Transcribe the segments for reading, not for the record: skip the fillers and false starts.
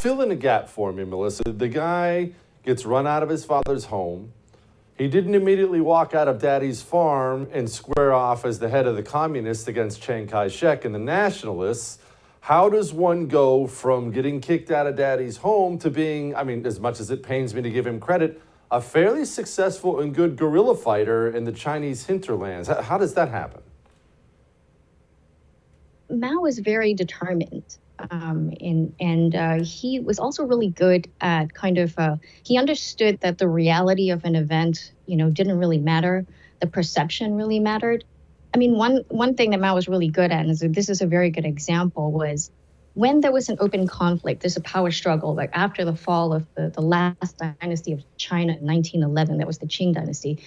Fill in a gap for me, Melissa. The guy gets run out of his father's home. He didn't immediately walk out of daddy's farm and square off as the head of the communists against Chiang Kai-shek and the nationalists. How does one go from getting kicked out of daddy's home to being, I mean, as much as it pains me to give him credit, a fairly successful and good guerrilla fighter in the Chinese hinterlands? How does that happen? Mao was very determined. And he was also really good at he understood that the reality of an event, didn't really matter. The perception really mattered. I mean, one thing that Mao was really good at, and this is a very good example, was when there was an open conflict, there's a power struggle, like after the fall of the last dynasty of China in 1911, that was the Qing dynasty.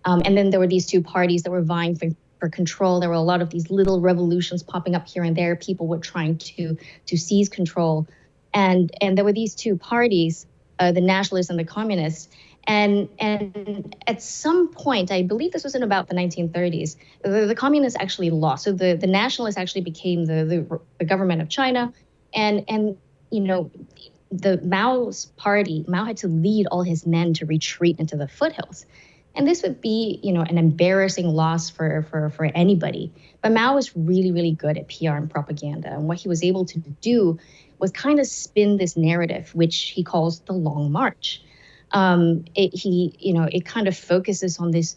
And then there were these two parties that were vying for control. There were a lot of these little revolutions popping up here and there. People were trying to seize control. And there were these two parties, the nationalists and the communists. And at some point, I believe this was in about the 1930s, the communists actually lost. So the nationalists actually became the government of China. And the Mao's party, Mao had to lead all his men to retreat into the foothills. And this would be, an embarrassing loss for anybody. But Mao was really, really good at PR and propaganda. And what he was able to do was kind of spin this narrative, which he calls the Long March. It kind of focuses on this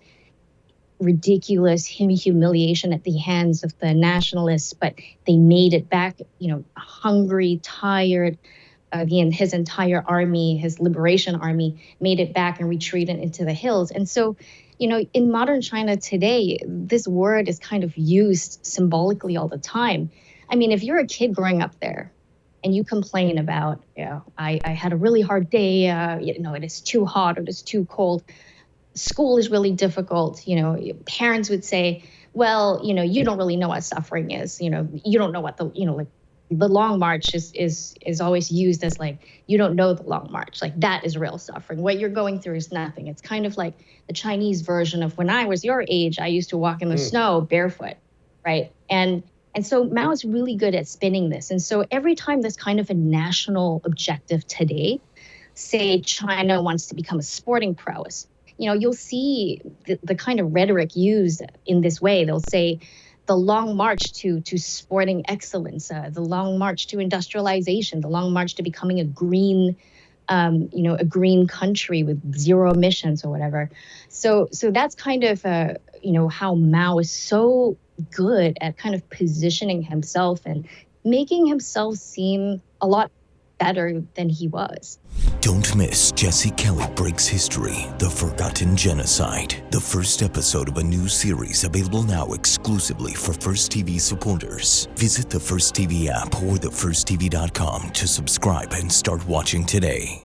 ridiculous humiliation at the hands of the nationalists, but they made it back, hungry, tired. His entire army, his liberation army, made it back and retreated into the hills. And so, in modern China today, this word is kind of used symbolically all the time. I mean, if you're a kid growing up there and you complain about, I had a really hard day, it is too hot or it is too cold, school is really difficult, parents would say, well, you don't really know what suffering is, you don't know what the Long March is always used as like, you don't know the Long March. Like, that is real suffering. What you're going through is nothing. It's kind of like the Chinese version of when I was your age, I used to walk in the snow barefoot, right? And so Mao is really good at spinning this. And so every time there's kind of a national objective today, say China wants to become a sporting prowess, you'll see the kind of rhetoric used in this way. They'll say, the long march to sporting excellence, the long march to industrialization, the long march to becoming a green country with zero emissions or whatever. So that's kind of, how Mao is so good at kind of positioning himself and making himself seem a lot better than he was. Don't miss Jesse Kelly Breaks History, The Forgotten Genocide, the first episode of a new series available now exclusively for First TV supporters. Visit the First TV app or thefirsttv.com to subscribe and start watching today.